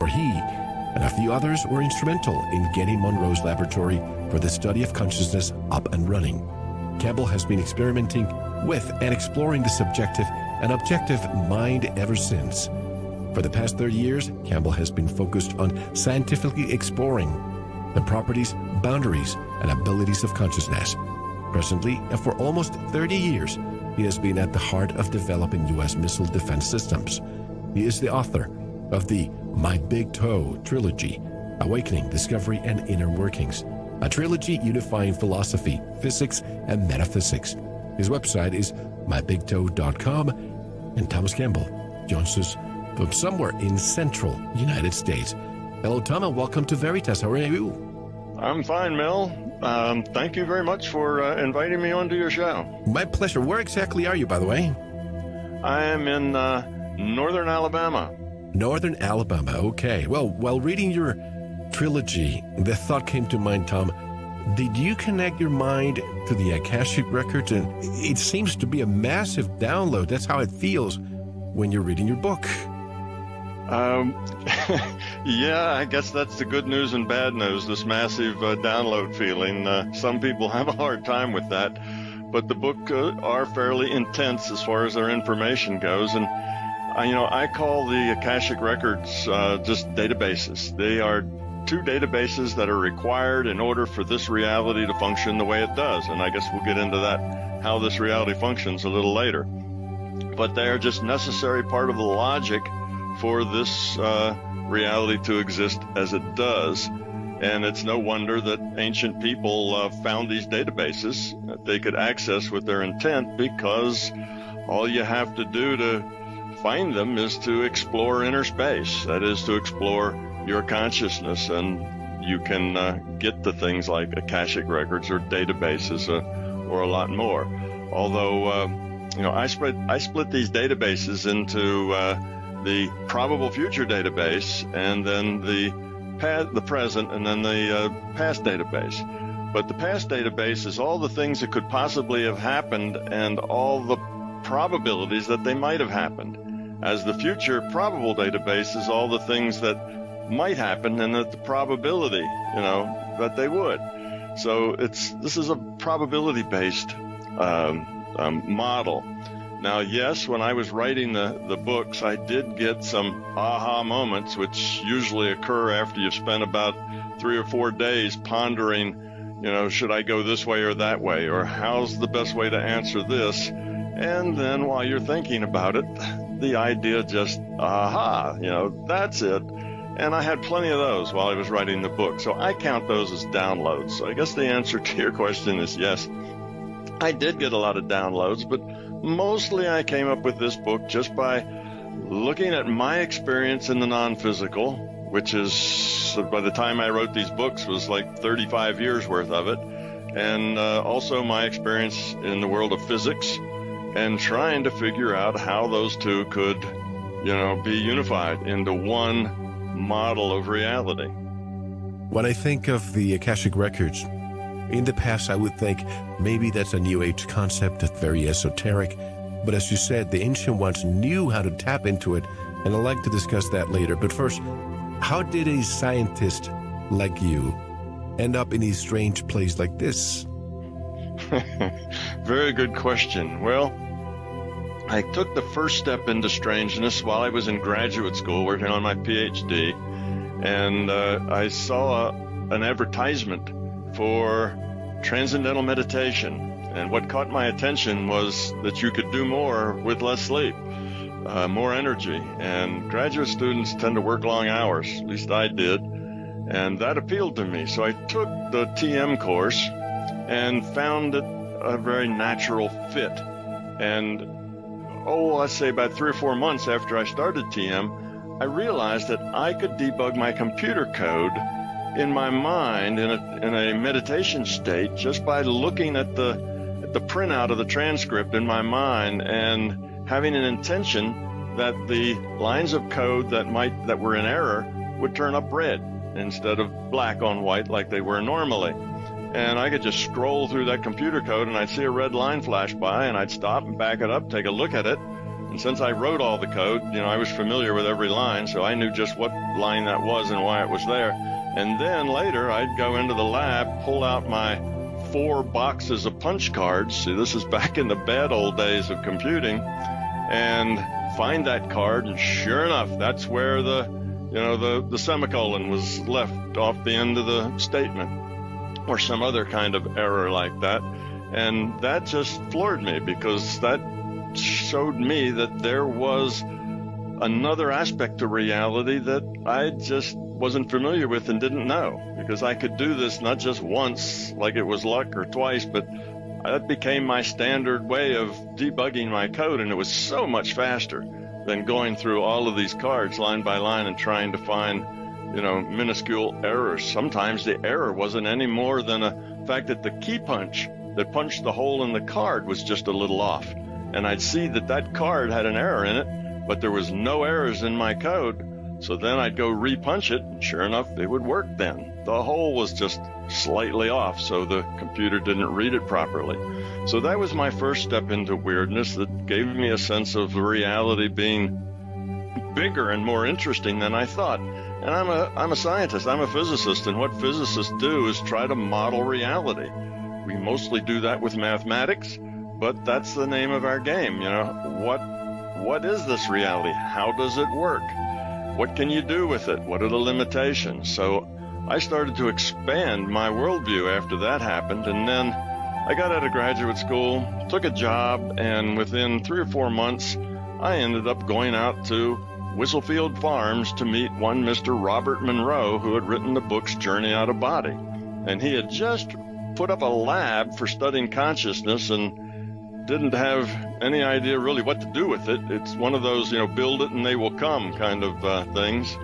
where he and a few others were instrumental in getting Monroe's laboratory for the study of consciousness up and running. Campbell has been experimenting with and exploring the subjective and objective mind ever since. For the past 30 years, Campbell has been focused on scientifically exploring the properties, boundaries, and abilities of consciousness. Presently, and for almost 30 years, he has been at the heart of developing U.S. missile defense systems. He is the author of the My Big Toe trilogy, Awakening, Discovery, and Inner Workings, a trilogy unifying philosophy, physics, and metaphysics. His website is mybigtoe.com, and Thomas Campbell joins us from somewhere in central United States. Hello, Tom, and welcome to Veritas. How are you? I'm fine, Mel. Thank you very much for inviting me onto your show. My pleasure. Where exactly are you, by the way? I am in northern Alabama. Northern Alabama. Okay. Well, while reading your trilogy, the thought came to mind, Tom. Did you connect your mind to the Akashic Records? And it seems to be a massive download. That's how it feels when you're reading your book. Yeah, I guess that's the good news and bad news, this massive download feeling. Some people have a hard time with that, but the book are fairly intense as far as their information goes. And, I call the Akashic Records just databases. They are two databases that are required in order for this reality to function the way it does. And I guess we'll get into that, how this reality functions a little later. But they are just necessary part of the logic for this reality to exist as it does. And it's no wonder that ancient people found these databases that they could access with their intent, because all you have to do to find them is to explore inner space. That is, to explore your consciousness, and you can get to things like Akashic Records or databases or a lot more. Although, I split these databases into the probable future database, and then the present, and then the past database. But the past database is all the things that could possibly have happened and all the probabilities that they might have happened. As the future probable database is all the things that might happen and that the probability, that they would. So this is a probability-based model. Now, yes, when I was writing the books, I did get some aha moments, which usually occur after you've spent about 3 or 4 days pondering, should I go this way or that way, or how's the best way to answer this? And then while you're thinking about it, the idea just, that's it. And I had plenty of those while I was writing the book. So I count those as downloads. So I guess the answer to your question is yes. I did get a lot of downloads, but mostly I came up with this book just by looking at my experience in the non-physical, which is, by the time I wrote these books, was like 35 years worth of it, and also my experience in the world of physics, and trying to figure out how those two could, be unified into one model of reality. When I think of the Akashic Records, in the past, I would think maybe that's a New Age concept, that's very esoteric. But as you said, the ancient ones knew how to tap into it, and I'd like to discuss that later. But first, how did a scientist like you end up in a strange place like this? Very good question. Well, I took the first step into strangeness while I was in graduate school working on my PhD, and I saw an advertisement for transcendental meditation. And what caught my attention was that you could do more with less sleep, more energy. And graduate students tend to work long hours, at least I did. And that appealed to me. So I took the TM course and found it a very natural fit. And, let's say about 3 or 4 months after I started TM, I realized that I could debug my computer code in my mind in a meditation state just by looking at the printout of the transcript in my mind and having an intention that the lines of code that were in error would turn up red instead of black on white like they were normally. And I could just scroll through that computer code and I'd see a red line flash by, and I'd stop and back it up, take a look at it, And since I wrote all the code, I was familiar with every line, so I knew just what line that was and why it was there. And then later, I'd go into the lab, pull out my 4 boxes of punch cards. See, this is back in the bad old days of computing, and find that card, and sure enough, that's where the semicolon was left off the end of the statement, or some other kind of error like that. And that just floored me, because that showed me that there was another aspect to reality that I just wasn't familiar with and didn't know, because I could do this not just once like it was luck, or twice, but that became my standard way of debugging my code, and it was so much faster than going through all of these cards line by line and trying to find minuscule errors. Sometimes the error wasn't any more than a fact that the key punch that punched the hole in the card was just a little off, and I'd see that card had an error in it, but there was no errors in my code. So then I'd go repunch it, and sure enough, it would work then. The hole was just slightly off, so the computer didn't read it properly. So that was my first step into weirdness that gave me a sense of reality being bigger and more interesting than I thought. And I'm a scientist, I'm a physicist, and what physicists do is try to model reality. We mostly do that with mathematics, but that's the name of our game. What is this reality? How does it work? What can you do with it? What are the limitations? So I started to expand my worldview after that happened, and then I got out of graduate school, took a job, and within 3 or 4 months, I ended up going out to Whistlefield Farms to meet one Mr. Robert Monroe, who had written the books Journey Out of Body. And he had just put up a lab for studying consciousness and didn't have any idea really what to do with it. It's one of those, build it and they will come kind of things.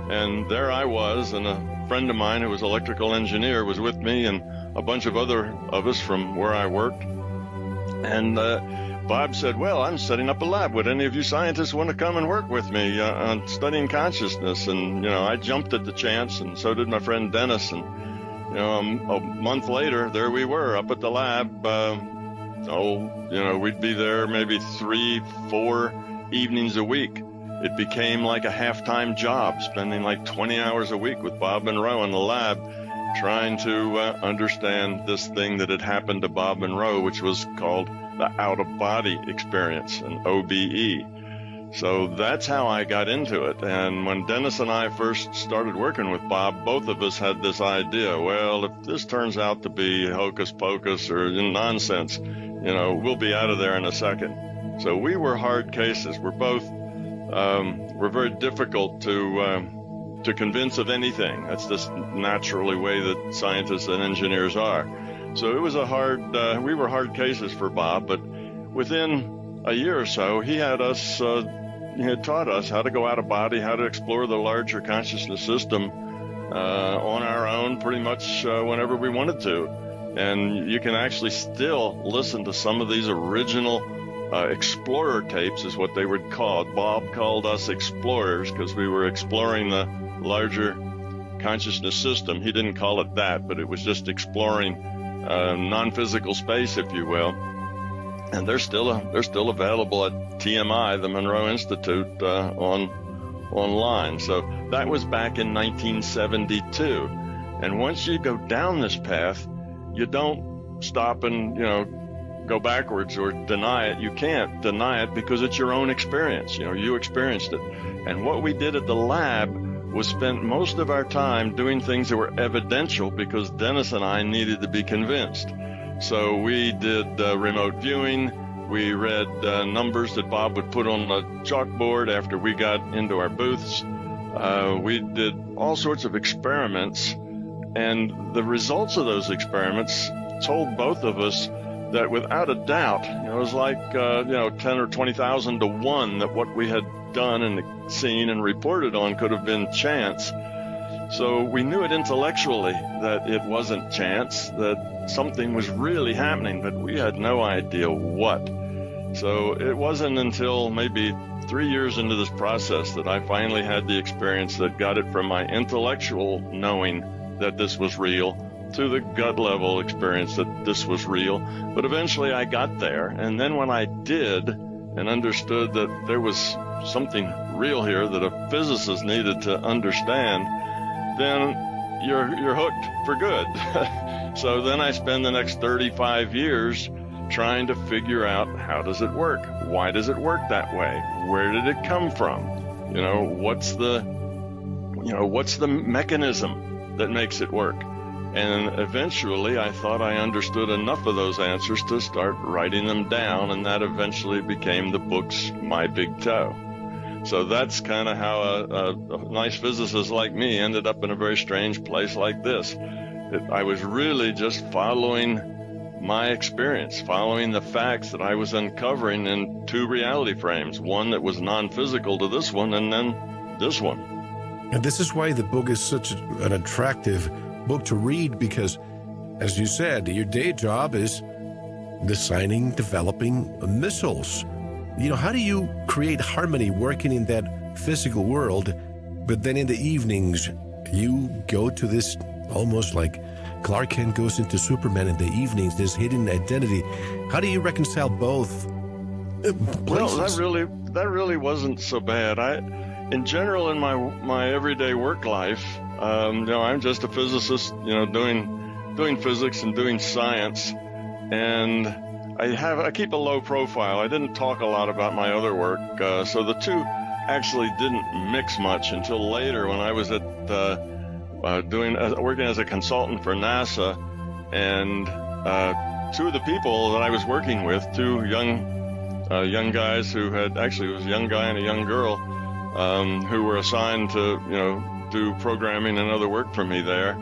And there I was, and a friend of mine who was an electrical engineer was with me, and a bunch of other of us from where I worked. And Bob said, well, I'm setting up a lab. Would any of you scientists want to come and work with me on studying consciousness? And, I jumped at the chance, and so did my friend Dennis. And, a month later, there we were up at the lab. We'd be there maybe 3-4 evenings a week. It became like a half-time job, spending like 20 hours a week with Bob Monroe in the lab, trying to understand this thing that had happened to Bob Monroe, which was called the out-of-body experience, an OBE. So that's how I got into it. And when Dennis and I first started working with Bob, both of us had this idea, well, if this turns out to be hocus pocus or nonsense, we'll be out of there in a second. So we were hard cases. We're both, we're very difficult to convince of anything. That's just naturally way that scientists and engineers are. So it was we were hard cases for Bob, but within a year or so, he had taught us how to go out of body, how to explore the larger consciousness system on our own pretty much whenever we wanted to. And you can actually still listen to some of these original explorer tapes is what they were called. Bob called us explorers because we were exploring the larger consciousness system. He didn't call it that, but it was just exploring non-physical space, if you will. And they're still available at TMI, the Monroe Institute, online. So that was back in 1972. And once you go down this path, you don't stop and go backwards or deny it. You can't deny it because it's your own experience. You experienced it. And what we did at the lab was spent most of our time doing things that were evidential because Dennis and I needed to be convinced. So we did remote viewing. We read numbers that Bob would put on the chalkboard after we got into our booths. We did all sorts of experiments, and the results of those experiments told both of us that without a doubt, it was like 10 or 20,000 to 1 that what we had done and seen and reported on could have been chance. So we knew it intellectually that it wasn't chance, that something was really happening, but we had no idea what. So it wasn't until maybe 3 years into this process that I finally had the experience that got it from my intellectual knowing that this was real to the gut level experience that this was real. But eventually I got there. And then when I did, and understood that there was something real here that a physicist needed to understand, then you're hooked for good. So then I spend the next 35 years trying to figure out, how does it work? Why does it work that way? Where did it come from? What's the mechanism that makes it work? And eventually I thought I understood enough of those answers to start writing them down, and that eventually became the book's My Big Toe. So that's kind of how a nice physicist like me ended up in a very strange place like this. I was really just following my experience, following the facts that I was uncovering in two reality frames, one that was non-physical to this one, and then this one. And this is why the book is such an attractive book to read, because, as you said, your day job is designing, developing missiles. How do you create harmony working in that physical world, but then in the evenings you go to this, almost like Clark Kent goes into Superman in the evenings, this hidden identity? How do you reconcile both places? Well, that really wasn't so bad. In general, in my everyday work life, I'm just a physicist, doing physics and doing science, and I keep a low profile. I didn't talk a lot about my other work, so the two actually didn't mix much until later when I was at working as a consultant for NASA, and two of the people that I was working with, two young guys who it was a young guy and a young girl, who were assigned to do programming and other work for me there.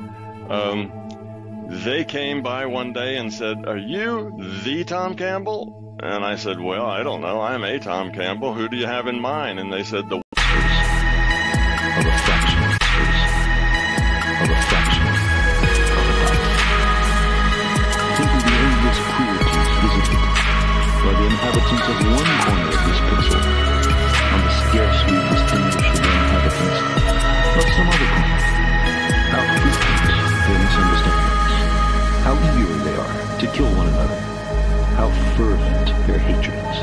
They came by one day and said, "Are you the Tom Campbell?" And I said, "Well, I don't know. I'm a Tom Campbell. Who do you have in mind?" And they said, "The of a fraction of a fraction of a dot." Think of the endless cruelties visited by the inhabitants of one corner of this pixel on the scarcely distinguishable inhabitants of some other corner. How frequent their misunderstandings, how eager they are to kill one another, how fervent their hatreds.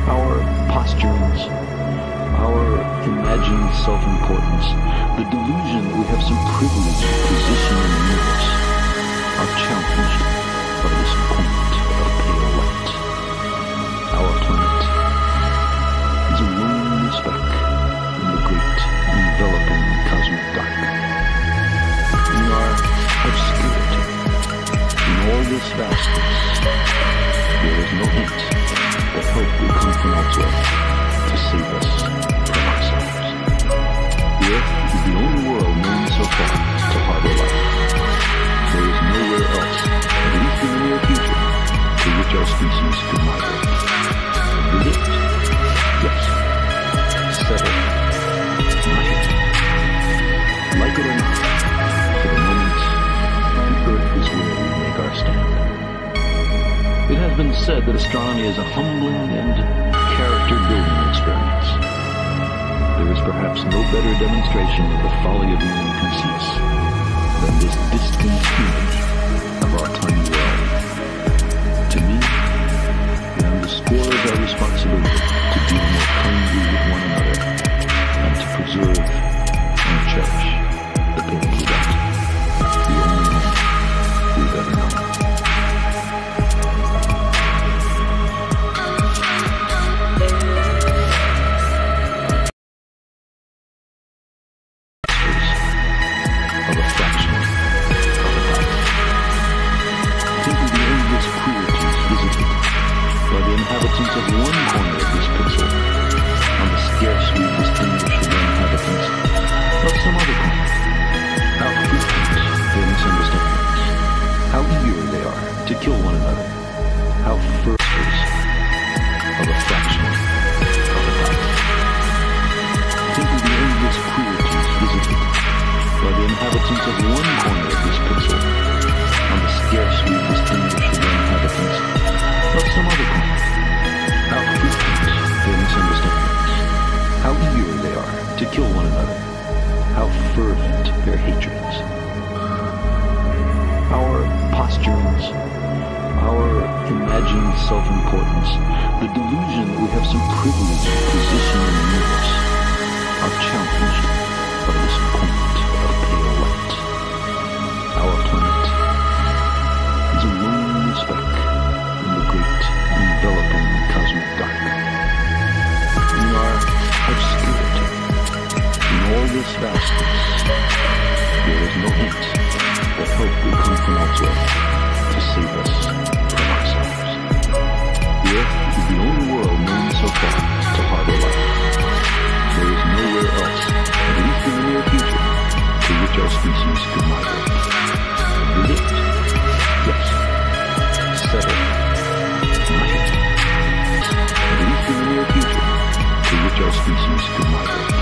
Our posturings, our imagined self-importance, the delusion that we have some privileged position in the universe, are challenged by this point of pale light. Our planet is a lonely speck in the great enveloping cosmic dark. We are obscured. In all this vastness, there is no hint that hope will come from elsewhere to save us from ourselves. The Earth is the only world known so far to harbor life. There is nowhere else, at least in the near future, to which our species could migrate. Visit? Yes. Settle? Not yet. Like it or not, for the moment, the Earth is where we make our stand. It has been said that astronomy is a humbling and character-building experience. There is perhaps no better demonstration of the folly of human conceits than this distant image of our tiny world. To me, it underscores our responsibility to deal more kindly with one another and to preserve and cherish the pale blue dot, the only one we've ever known. Inhabitants of one corner of this pixel on the scarcely distinguishable inhabitants of some other corner. How frequent their misunderstandings, how eager they are to kill one another, how fervent of a fraction of a dot. Think of the endless cruelties visited by the inhabitants of one corner of this pixel on the scarcely distinguishable inhabitants of some other corner. How frequent their misunderstandings, how eager they are to kill one another, how fervent their hatreds. Our posturings, our imagined self-importance, the delusion that we have some privileged position in the universe, are challenged by this point of pale light. Our planet is a lone speck in the great enveloping cosmic dark. In our obscurity, in all this vastness, there is no hint that hope will come from elsewhere to save us from ourselves. The Earth is the only world known so far to harbor life. There is nowhere else, at least in the near future, to which our species could migrate. Visit? Yes. Settle? Not yet. At least in the near future, to which our species could migrate.